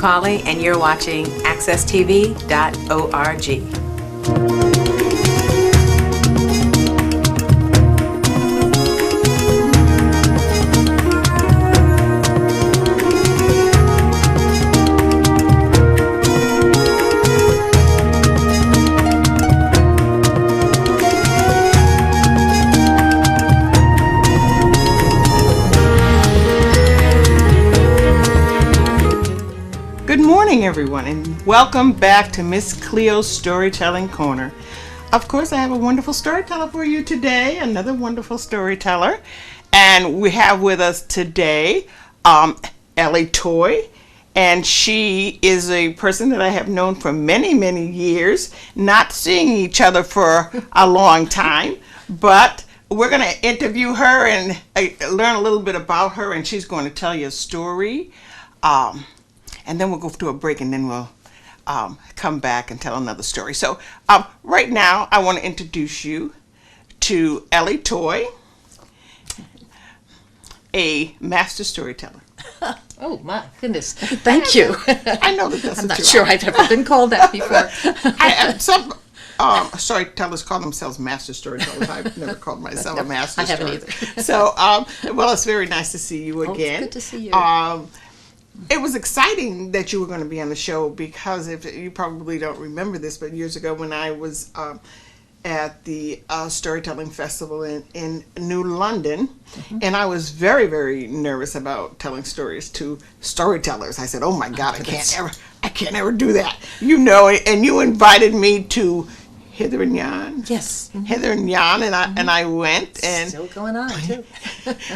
McCauley, and you're watching accesstv.org. Good morning, everyone, and welcome back to Miss Cleo's Storytelling Corner. Of course, I have a wonderful storyteller for you today, another wonderful storyteller. And we have with us today Ellie Toy, and she is a person that I have known for many, many years, not seeing each other for a long time, but we're going to interview her and learn a little bit about her, and she's going to tell you a story. And then we'll go to a break, and then we'll come back and tell another story. So right now, I want to introduce you to Ellie Toy, a master storyteller. Oh my goodness! Thank you. I know that's I'm not sure I've ever been called that before. Some storytellers call themselves master storytellers. I've never called myself a master. I haven't either. So, well, it's very nice to see you again. It's good to see you. It was exciting that you were going to be on the show because if you probably don't remember this, but years ago when I was at the Storytelling Festival in New London, and I was very, very nervous about telling stories to storytellers. I said, "Oh my God, I can't ever do that." You know, and you invited me to Heather and Jan. Yes. Mm-hmm. Heather and Jan, and I went, and still going on too.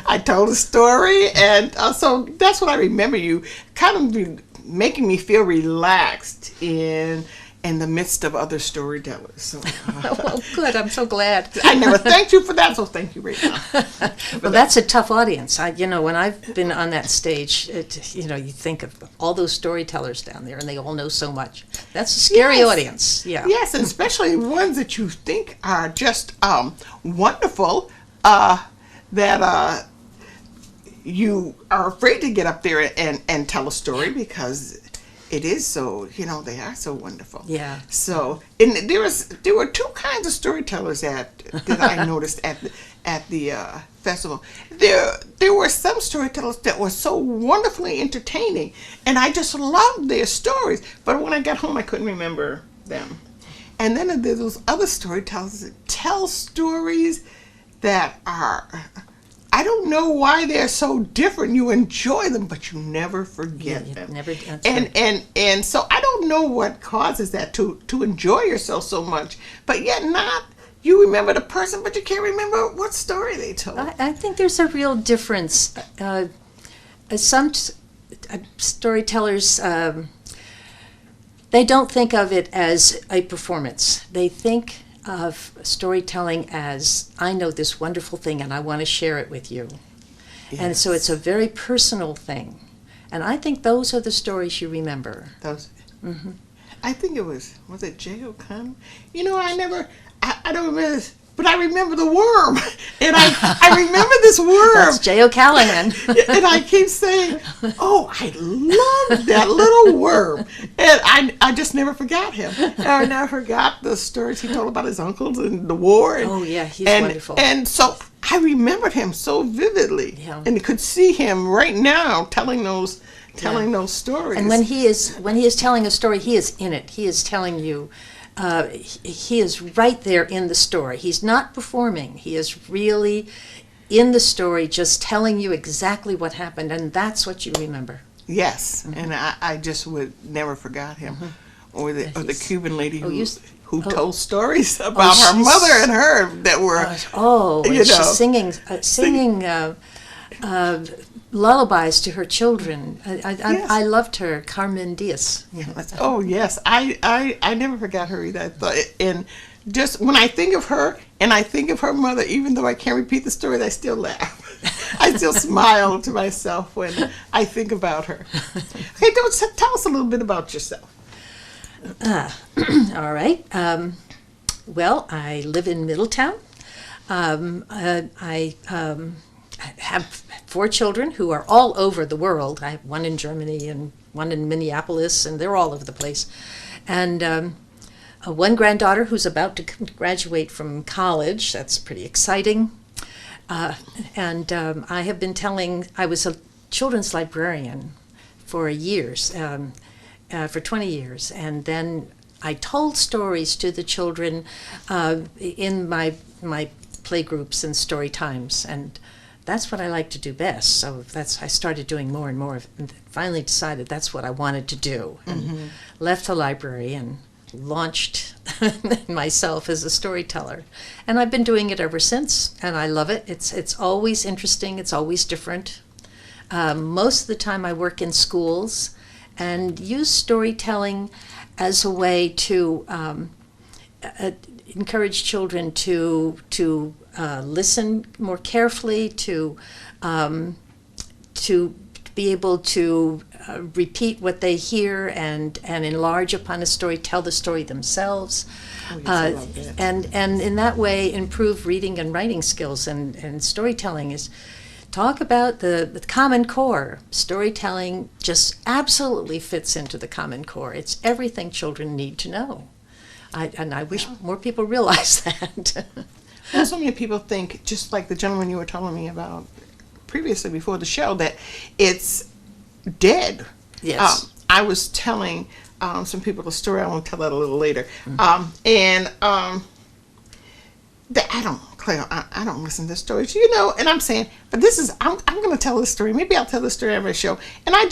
I told a story, and so that's what I remember you kind of making me feel relaxed in the midst of other storytellers. So, well, good. I'm so glad. I never thanked you for that, so thank you right now. Well, that's a tough audience. When I've been on that stage, you think of all those storytellers down there, and they all know so much. That's a scary audience. Yeah. Yes, and especially ones that you think are just wonderful. That you are afraid to get up there and tell a story because it is so, they are so wonderful. Yeah. So, and there were two kinds of storytellers that I noticed at the festival. There were some storytellers that were so wonderfully entertaining, and I just loved their stories. But when I got home, I couldn't remember them. And then there's those other storytellers that tell stories that are, I don't know why they're so different. You enjoy them, but you never forget them. Never. And so I don't know what causes that to enjoy yourself so much, but yet not. You remember the person, but you can't remember what story they told. I think there's a real difference. Some storytellers, they don't think of it as a performance. They think of storytelling as, I know this wonderful thing and I want to share it with you. Yes. And so it's a very personal thing. And I think those are the stories you remember. Those. Mm-hmm. I think was it Jay O'Connor? I don't remember this, but I remember the worm. And I remember this worm. That's Jay O'Callahan. And I keep saying, "Oh, I love that little worm." And I just never forgot him. And I never forgot the stories he told about his uncles and the war. Oh, yeah, he's wonderful. And so I remembered him so vividly. Yeah. And could see him right now telling those stories. And when he is telling a story, he is in it. He is telling you. He is right there in the story. He's not performing. He is really in the story, just telling you exactly what happened, and that's what you remember. Yes, mm-hmm. And I just would never forgot him. Mm-hmm. Or the Cuban lady who told stories about her mother and her that were... she's singing lullabies to her children. Yes. I loved her, Carmen Diaz. Oh yes, I never forgot her either. I thought, and just when I think of her and I think of her mother, even though I can't repeat the story, I still laugh. I still smile to myself when I think about her. Okay, tell us a little bit about yourself. All right. Well, I live in Middletown. I have 4 children who are all over the world. I have one in Germany and one in Minneapolis, and they're all over the place. And one granddaughter who's about to graduate from college. That's pretty exciting. And I have been I was a children's librarian for years, for 20 years, and then I told stories to the children in my play groups and story times, and that's what I like to do best. So I started doing more and more, and finally decided that's what I wanted to do, and left the library and launched myself as a storyteller. And I've been doing it ever since, and I love it. It's always interesting. It's always different. Most of the time I work in schools and use storytelling as a way to encourage children to listen more carefully, to be able to repeat what they hear and enlarge upon a story, tell the story themselves, Oh, yes, I love that. and in that way improve reading and writing skills. And storytelling is talk about the Common Core. Storytelling just absolutely fits into the Common Core. It's everything children need to know. I wish more people realize that. Well, so many people think, just like the gentleman you were telling me about previously before the show, that it's dead. Yes. I was telling some people a story. I won't tell that a little later. That Cleo, I don't listen to stories, and I'm saying, but I'm going to tell this story. Maybe I'll tell the story every show. And I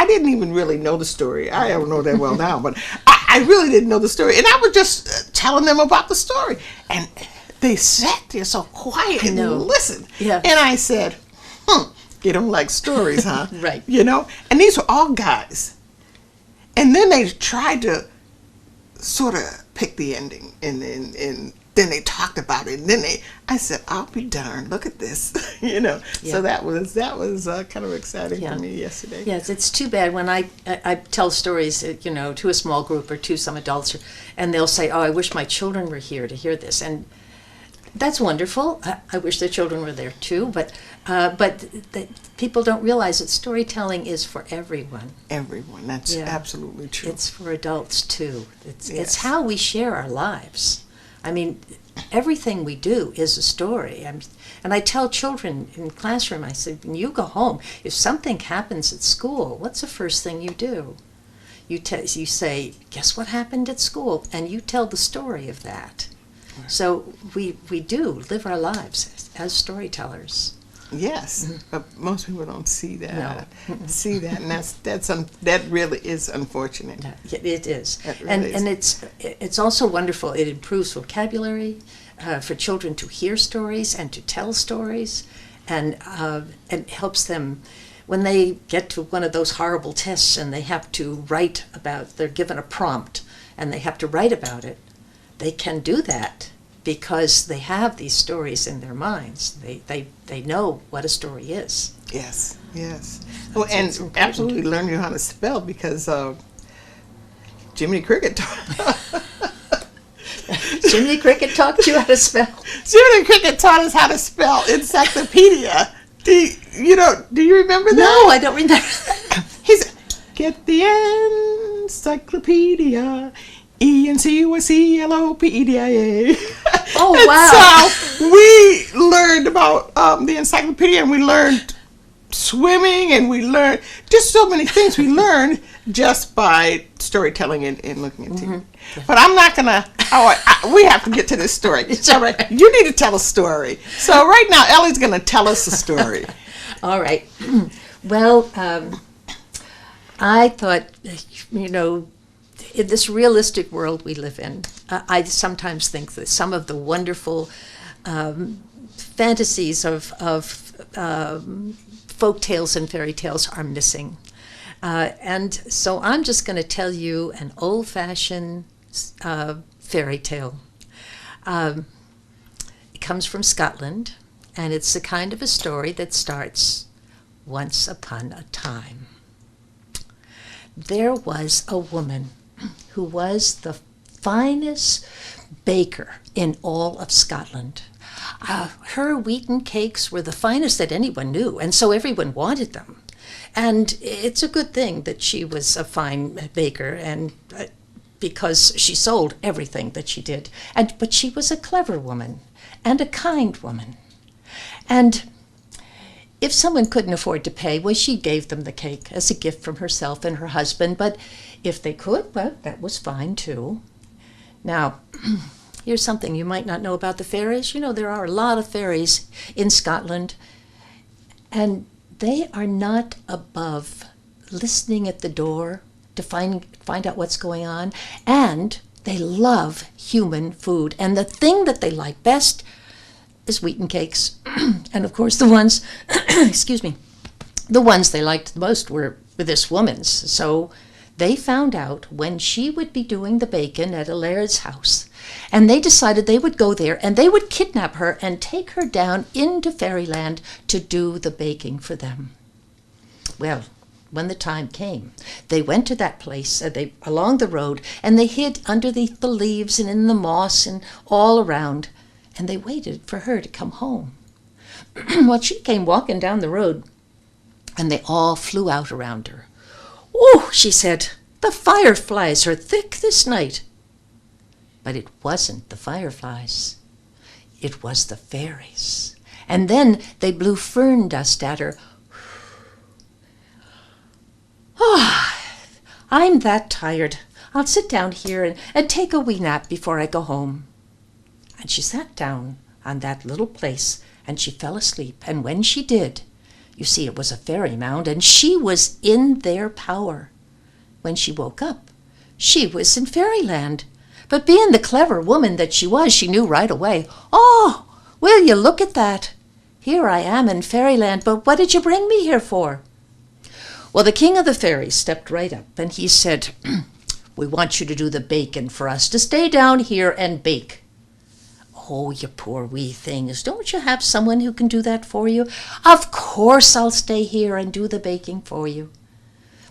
didn't even really know the story. I don't know that well now, but I really didn't know the story. And I was just telling them about the story. And they sat there so quiet and listened. Yeah. And I said, you don't like stories, huh? Right. And these were all guys. And then they tried to sort of pick the ending, and then they talked about it, and then I said, I'll be darned, look at this. Yeah. So that was kind of exciting for me yesterday. Yes, it's too bad when I tell stories, to a small group or to some adults, and they'll say, oh, I wish my children were here to hear this. And that's wonderful. I wish their children were there too, but people don't realize that storytelling is for everyone. Everyone, that's absolutely true. It's for adults too. It's how we share our lives. I mean, everything we do is a story. And I tell children in the classroom, I say, when you go home, if something happens at school, what's the first thing you do? You say, guess what happened at school? And you tell the story of that. So we do live our lives as storytellers. Yes, but most people don't see that. No. And that really is unfortunate. It is. It really And is. it's also wonderful. It improves vocabulary for children to hear stories and to tell stories, and helps them when they get to one of those horrible tests and they have to write about. They're given a prompt and they have to write about it. They can do that because they have these stories in their minds. They know what a story is. Yes. Well, and absolutely learn you how to spell, because Jiminy Cricket Jiminy Cricket taught you how to spell? Jiminy Cricket taught us how to spell encyclopedia. Do you remember that? No, I don't remember. He said, get the encyclopedia. ENCYCLOPEDIA. Oh, and wow. So we learned about the encyclopedia, and we learned swimming, and we learned just so many things we learned just by storytelling and looking at TV. But I'm not going to, we have to get to this story. All right, you need to tell a story. So right now, Ellie's going to tell us a story. All right. Well, I thought, in this realistic world we live in, I sometimes think that some of the wonderful fantasies of folk tales and fairy tales are missing. And so I'm just going to tell you an old-fashioned fairy tale. It comes from Scotland, and it's the kind of a story that starts once upon a time. There was a woman who was the finest baker in all of Scotland. Her wheaten cakes were the finest that anyone knew, and so everyone wanted them. And it's a good thing that she was a fine baker, and because she sold everything that she did. But she was a clever woman and a kind woman. And if someone couldn't afford to pay, well, she gave them the cake as a gift from herself and her husband. But if they could, well, that was fine too. Now, here's something you might not know about the fairies. You know, there are a lot of fairies in Scotland, and they are not above listening at the door to find out what's going on. And they love human food. And the thing that they like best is wheaten cakes. And of course the ones, excuse me, the ones they liked the most were this woman's. So they found out when she would be doing the bacon at a laird's house, and they decided they would go there and they would kidnap her and take her down into fairyland to do the baking for them. Well, when the time came, they went to that place along the road, and they hid underneath the leaves and in the moss and all around, and they waited for her to come home. Well, she came walking down the road, and they all flew out around her. "Oh," she said, "the fireflies are thick this night." But it wasn't the fireflies. It was the fairies. And then they blew fern dust at her. "Ah, I'm that tired. I'll sit down here and take a wee nap before I go home." And she sat down on that little place, and she fell asleep. And when she did, you see, it was a fairy mound, and she was in their power. When she woke up, she was in fairyland. But being the clever woman that she was, she knew right away. "Oh, will you look at that? Here I am in fairyland, but what did you bring me here for?" Well, the king of the fairies stepped right up, and he said, "We want you to do the bacon for us, to stay down here and bake." "Oh, you poor wee things, don't you have someone who can do that for you?" "Of course I'll stay here and do the baking for you."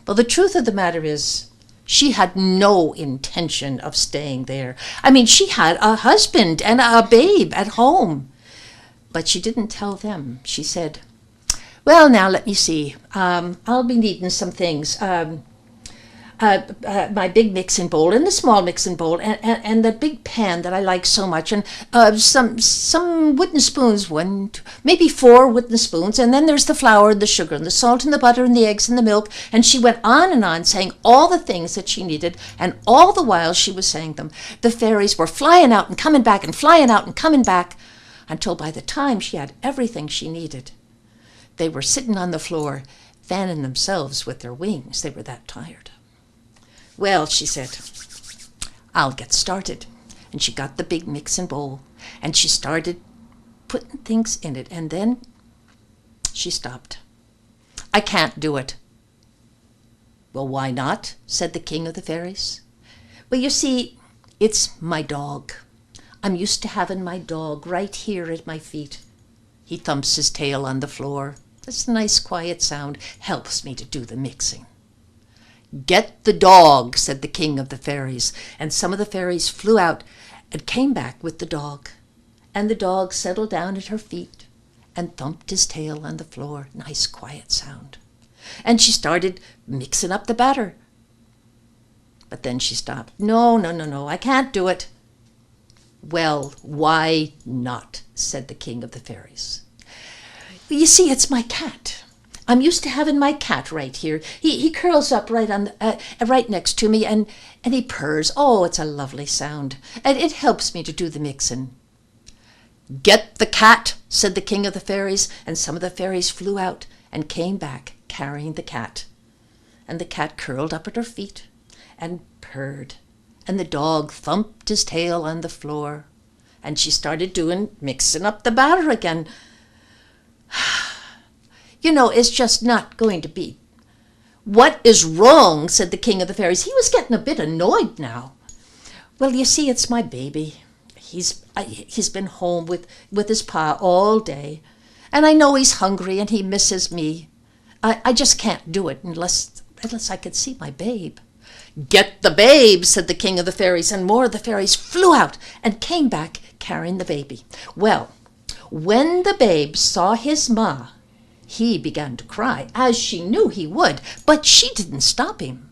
Well, the truth of the matter is, she had no intention of staying there. I mean, she had a husband and a babe at home. But she didn't tell them. She said, "Well, now, let me see. I'll be needing some things. My big mixing bowl and the small mixing bowl and the big pan that I like so much, and some wooden spoons, maybe 4 wooden spoons, and then there's the flour and the sugar and the salt and the butter and the eggs and the milk." And she went on saying all the things that she needed, and all the while she was saying them, the fairies were flying out and coming back and flying out and coming back, until by the time she had everything she needed, they were sitting on the floor, fanning themselves with their wings. They were that tired. "Well," she said, "I'll get started." And she got the big mixing bowl, and she started putting things in it, and then she stopped. "I can't do it." "Well, why not?" said the king of the fairies. "Well, you see, it's my dog. I'm used to having my dog right here at my feet. He thumps his tail on the floor. This nice quiet sound helps me to do the mixing." "Get the dog," said the king of the fairies, and some of the fairies flew out and came back with the dog. And the dog settled down at her feet and thumped his tail on the floor. Nice quiet sound. And she started mixing up the batter. But then she stopped. No, I can't do it." "Well, why not?" said the king of the fairies. "You see, it's my cat. I'm used to having my cat right here. He curls up right next to me, and he purrs. Oh, it's a lovely sound, and it helps me to do the mixing." "Get the cat," said the king of the fairies, and some of the fairies flew out and came back carrying the cat. And the cat curled up at her feet and purred, and the dog thumped his tail on the floor, and she started mixing up the batter again. "You know, it's just not going to be." "What is wrong?" said the king of the fairies. He was getting a bit annoyed now. "Well, you see, it's my baby. He's been home with his pa all day, and I know he's hungry and he misses me. I just can't do it unless I could see my babe." "Get the babe," said the king of the fairies, and more of the fairies flew out and came back carrying the baby. Well, when the babe saw his ma, He began to cry, as she knew he would, but she didn't stop him.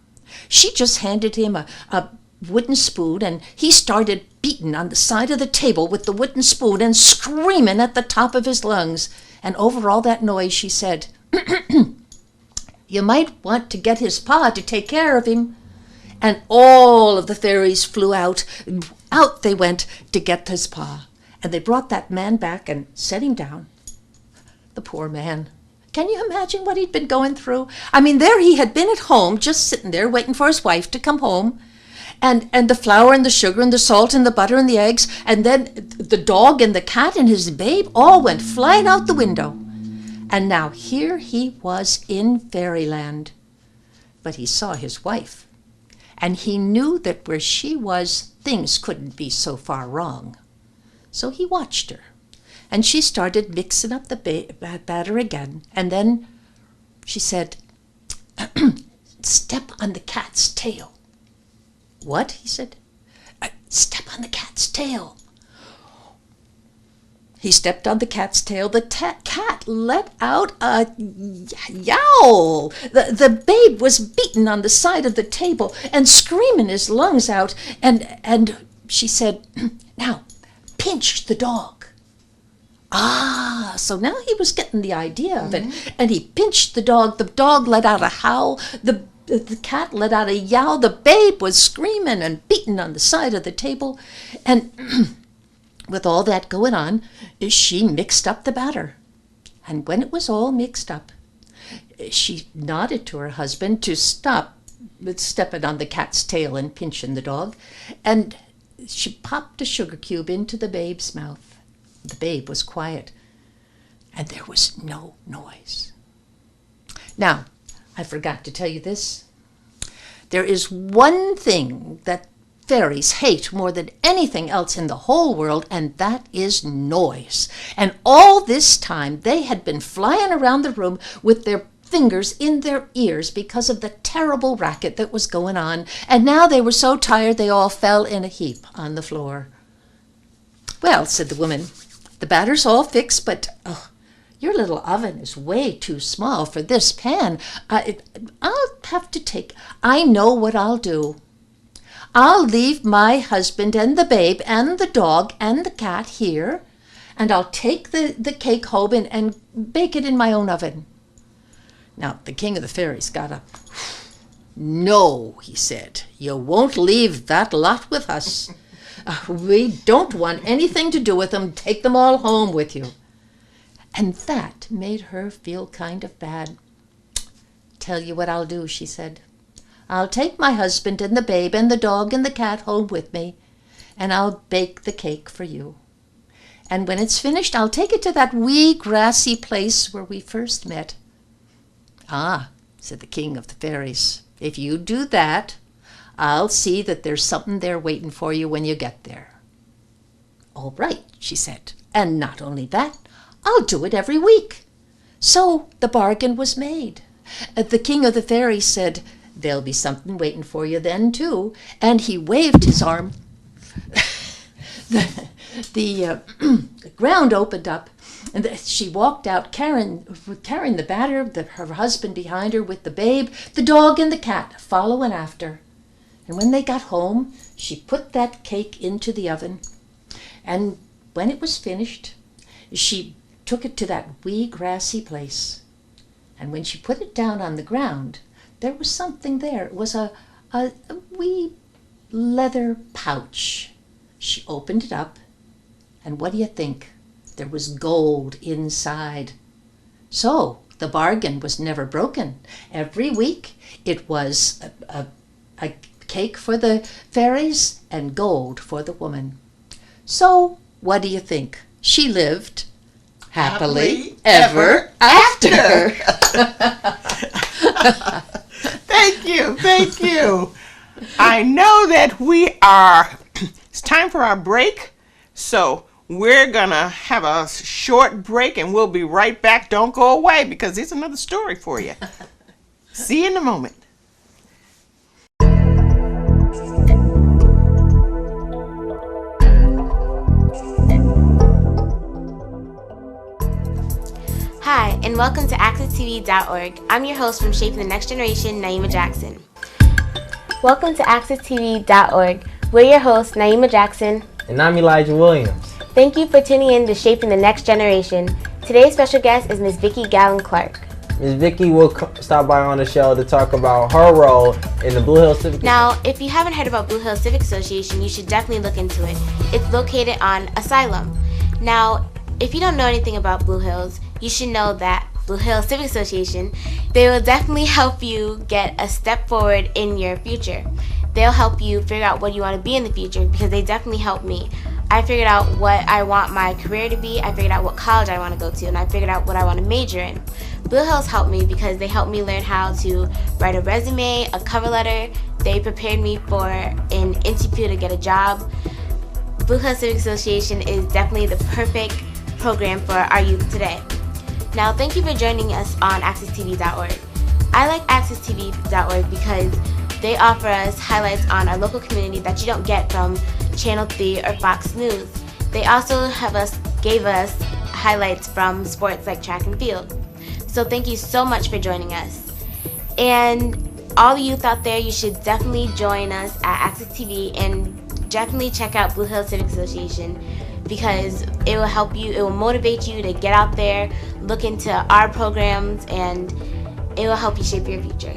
She just handed him a wooden spoon, and he started beating on the side of the table with the wooden spoon and screaming at the top of his lungs. And over all that noise, she said, "You might want to get his pa to take care of him." And all of the fairies flew out. Out they went to get his pa. And they brought that man back and set him down. The poor man. Can you imagine what he'd been going through? I mean, there he had been at home, just sitting there waiting for his wife to come home. And the flour and the sugar and the salt and the butter and the eggs, and then the dog and the cat and his babe all went flying out the window. And now here he was in fairyland. But he saw his wife, and he knew that where she was, things couldn't be so far wrong. So he watched her, and she started mixing up the batter again, and then she said, "Step on the cat's tail." "What?" he said. "Step on the cat's tail." He stepped on the cat's tail. The cat let out a yowl. The babe was beaten on the side of the table and screaming his lungs out. And she said, "Now, pinch the dog." Ah, so now he was getting the idea of it. And he pinched the dog. The dog let out a howl. The cat let out a yowl. The babe was screaming and beating on the side of the table. And with all that going on, she mixed up the batter. And when it was all mixed up, she nodded to her husband to stop stepping on the cat's tail and pinching the dog. And she popped a sugar cube into the babe's mouth. The babe was quiet, and there was no noise. Now, I forgot to tell you this. There is one thing that fairies hate more than anything else in the whole world, and that is noise. And all this time, they had been flying around the room with their fingers in their ears because of the terrible racket that was going on. And now they were so tired they all fell in a heap on the floor. "Well," said the woman, "the batter's all fixed, but your little oven is way too small for this pan. I'll have to take... I know what I'll do. I'll leave my husband and the babe and the dog and the cat here, and I'll take the cake home and bake it in my own oven." Now, the king of the fairies got up. "No," he said, "you won't leave that lot with us. We don't want anything to do with them. Take them all home with you." And that made her feel kind of bad. "Tell you what I'll do," she said. "I'll take my husband and the babe and the dog and the cat home with me, and I'll bake the cake for you. And when it's finished, I'll take it to that wee grassy place where we first met." "Ah," said the king of the fairies, "if you do that, I'll see that there's something there waiting for you when you get there." "All right," she said, "and not only that, I'll do it every week." So the bargain was made. The king of the fairies said, "There'll be something waiting for you then, too." And he waved his arm. The ground opened up, and she walked out carrying the batter, her husband behind her with the babe, the dog and the cat following after. And when they got home, she put that cake into the oven. And when it was finished, she took it to that wee grassy place. And when she put it down on the ground, there was something there. It was a wee leather pouch. She opened it up, and what do you think? There was gold inside. So the bargain was never broken. Every week it was a cake for the fairies and gold for the woman. So what do you think? She lived happily ever after. Thank you. I know that it's time for our break, so we're gonna have a short break and we'll be right back. Don't go away because there's another story for you. See you in a moment. Hi, and and welcome to AccessTV.org. I'm your host from Shaping the Next Generation, Naima Jackson. Welcome to AccessTV.org. We're your hosts, Naima Jackson. And I'm Elijah Williams. Thank you for tuning in to Shaping the Next Generation. Today's special guest is Ms. Vicki Gallen-Clark. Ms. Vicki will stop by on the show to talk about her role in the Blue Hills Civic. Now, if you haven't heard about Blue Hills Civic Association, you should definitely look into it. It's located on Asylum. Now, if you don't know anything about Blue Hills, you should know that Blue Hills Civic Association, they will definitely help you get a step forward in your future. They'll help you figure out what you want to be in the future, because they definitely helped me. I figured out what I want my career to be, I figured out what college I want to go to, and I figured out what I want to major in. Blue Hills helped me because they helped me learn how to write a resume, a cover letter. They prepared me for an interview to get a job. Blue Hills Civic Association is definitely the perfect program for our youth today. Now, thank you for joining us on AccessTV.org. I like AccessTV.org because they offer us highlights on our local community that you don't get from Channel 3 or Fox News. They also gave us highlights from sports like track and field. So thank you so much for joining us. And all the youth out there, you should definitely join us at Access TV and definitely check out Blue Hills Civic Association, because it will help you, it will motivate you to get out there, look into our programs, and it will help you shape your future.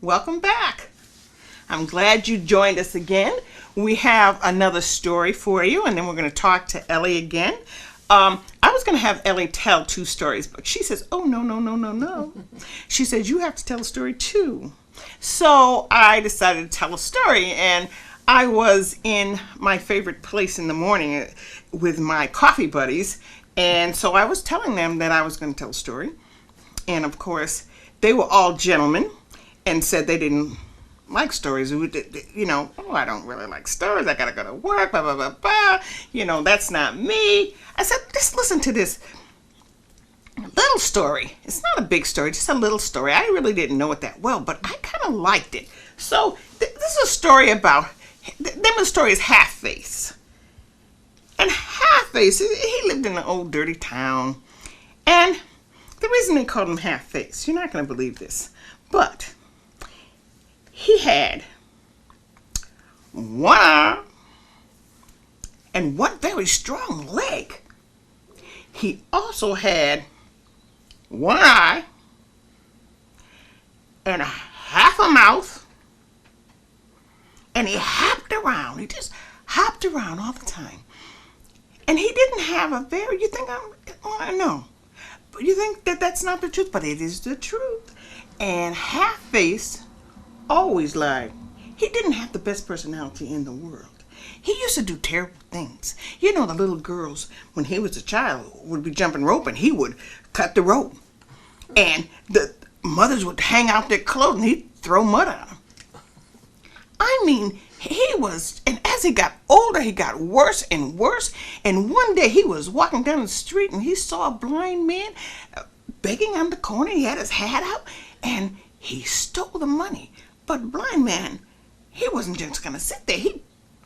Welcome back. I'm glad you joined us again. We have another story for you, and then we're going to talk to Ellie again. I was going to have Ellie tell 2 stories, but she says, oh, no. She says, you have to tell a story too. So I decided to tell a story, and I was in my favorite place in the morning with my coffee buddies, and so I was telling them that I was going to tell a story. And of course, they were all gentlemen and said they didn't like stories. You know, oh, I don't really like stories. I gotta go to work, blah, blah, blah, blah. You know, that's not me. I said, just listen to this little story. It's not a big story, just a little story. I really didn't know it that well, but I kind of liked it. So this is a story about, the name of the story is Half-Face. And Half-Face, he lived in an old dirty town. And the reason they called him Half-Face, you're not going to believe this, but he had one arm and one very strong leg. He also had one eye and half a mouth, and he hopped around. He just hopped around all the time. And he didn't have a very, you think I know, but you think that that's not the truth, but it is the truth. And Half-Face always lied. He didn't have the best personality in the world. He used to do terrible things. You know, the little girls, when he was a child, would be jumping rope and he would cut the rope. And the mothers would hang out their clothes and he'd throw mud on them. I mean, he was, and as he got older, he got worse and worse. And one day he was walking down the street and he saw a blind man begging on the corner. He had his hat out and he stole the money. But the blind man, he wasn't just going to sit there. He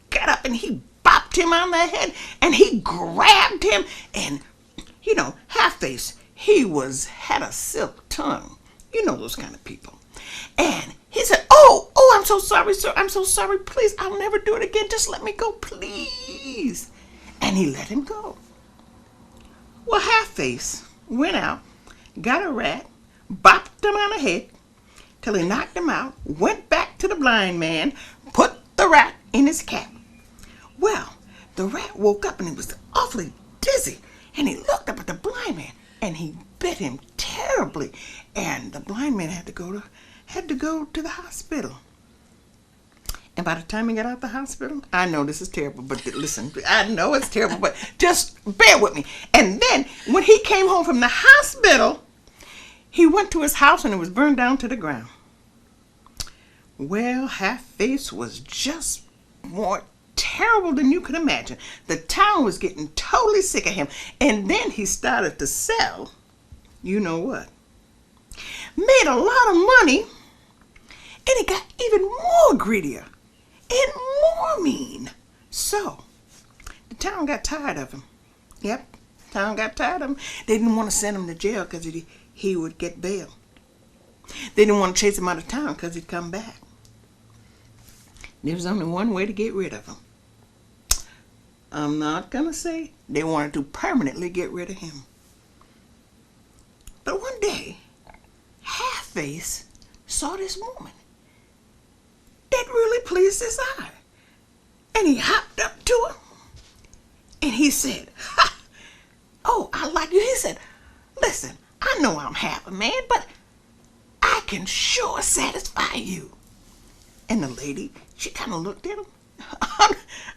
got up and he bopped him on the head and he grabbed him. And, you know, Half-Face, he had a silk tongue. You know those kind of people. And he said, oh, I'm so sorry, sir. I'm so sorry. Please, I'll never do it again. Just let me go, please. And he let him go. Well, Half-Face went out, got a rat, bopped him on the head, till he knocked him out, went back to the blind man, put the rat in his cap. Well, the rat woke up and he was awfully dizzy, and he looked up at the blind man, and he bit him terribly, and the blind man had to go to the hospital. And by the time he got out the hospital, I know this is terrible, but listen, I know it's terrible, but just bear with me. And then when he came home from the hospital, he went to his house and it was burned down to the ground. Well, Half-Face was just more terrible than you could imagine. The town was getting totally sick of him. And then he started to sell, you know what? Made a lot of money, and he got even more greedier and more mean. So, the town got tired of him. Yep, the town got tired of him. They didn't want to send him to jail because he would get bail. They didn't want to chase him out of town because he'd come back. There was only one way to get rid of him. I'm not going to say they wanted to permanently get rid of him. But one day, Half-Face saw this woman that really pleased his eye. And he hopped up to her and he said, "Ha! Oh, I like you." He said, "Listen, I know I'm half a man, but I can sure satisfy you." And the lady, she kind of looked at him.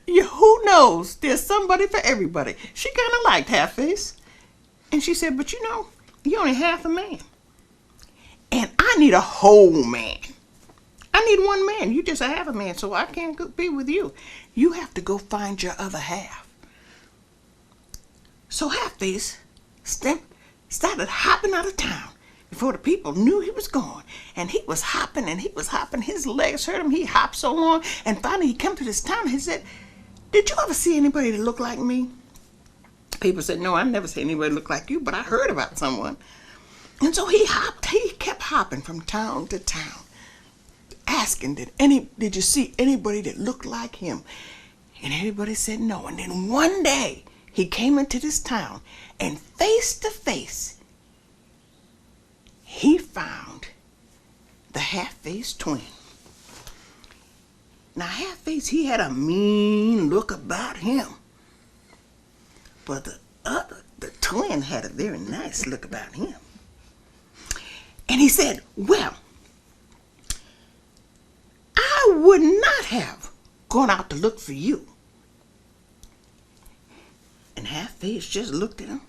Who knows? There's somebody for everybody. She kind of liked Half-Face. And she said, "But you know, you're only half a man. And I need a whole man. I need one man. You just a half a man, so I can't be with you. You have to go find your other half." So Half-Face started hopping out of town before the people knew he was gone. And he was hopping and he was hopping. His legs hurt him. He hopped so long. And finally he came to this town and he said, "Did you ever see anybody that looked like me?" People said, "No, I never seen anybody look like you, but I heard about someone." And so he kept hopping from town to town, asking, did you see anybody that looked like him? And everybody said no. And then one day he came into this town, and face to face, he found the Half-Face twin. Now Half-Face, he had a mean look about him. But the twin had a very nice look about him. And he said, "Well, I would not have gone out to look for you." And Half-Face just looked at him.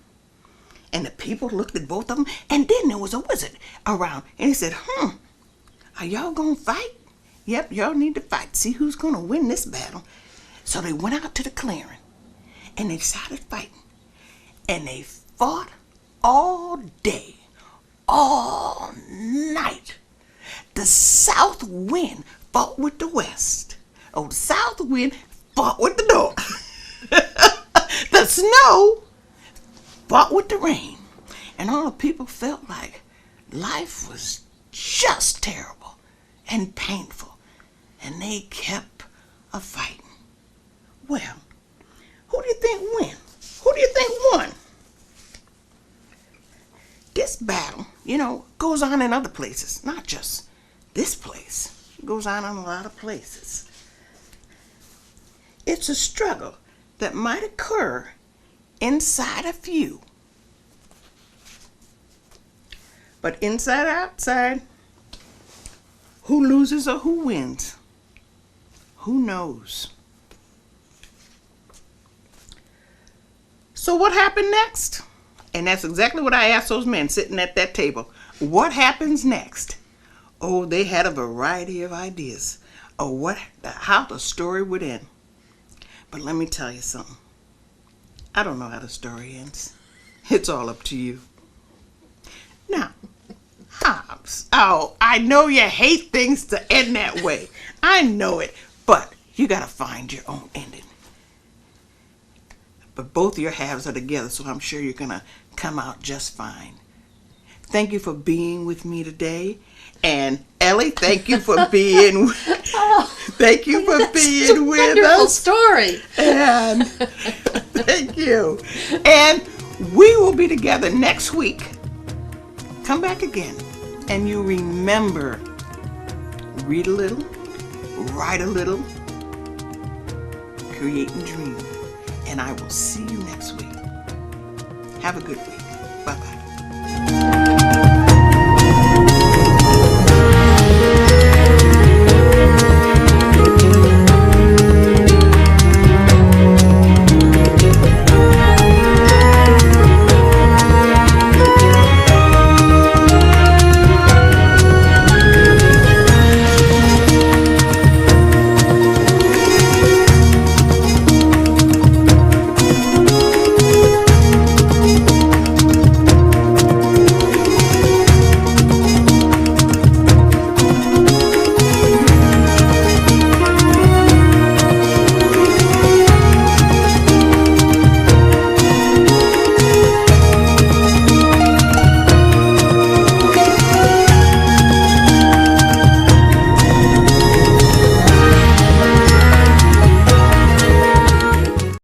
And the people looked at both of them. And then there was a wizard around. And he said, "Are y'all going to fight?" "Yep, y'all need to fight. See who's going to win this battle." So they went out to the clearing. And they started fighting. And they fought all day, all night. The south wind fought with the west. Oh, the south wind fought with the north. The snow fought with the rain. And all the people felt like life was just terrible and painful. And they kept a-fighting. Well, who do you think won? Who do you think won? This battle, goes on in other places, not just this place. It goes on in a lot of places. It's a struggle that might occur inside of you. But inside or outside, who loses or who wins? Who knows? So what happened next? And that's exactly what I asked those men sitting at that table. What happens next? Oh, they had a variety of ideas of how the story would end. But let me tell you something. I don't know how the story ends. It's all up to you. Now, Hobbs, I know you hate things to end that way. I know it, but you gotta find your own ending. But both your halves are together, so I'm sure you're gonna come out just fine. Thank you for being with me today. And Ellie, thank you for being thank you for being with wonderful us. Story. And thank you. And we will be together next week. Come back again. And you remember, read a little, write a little, create and dream. And I will see you next week. Have a good week. Bye-bye.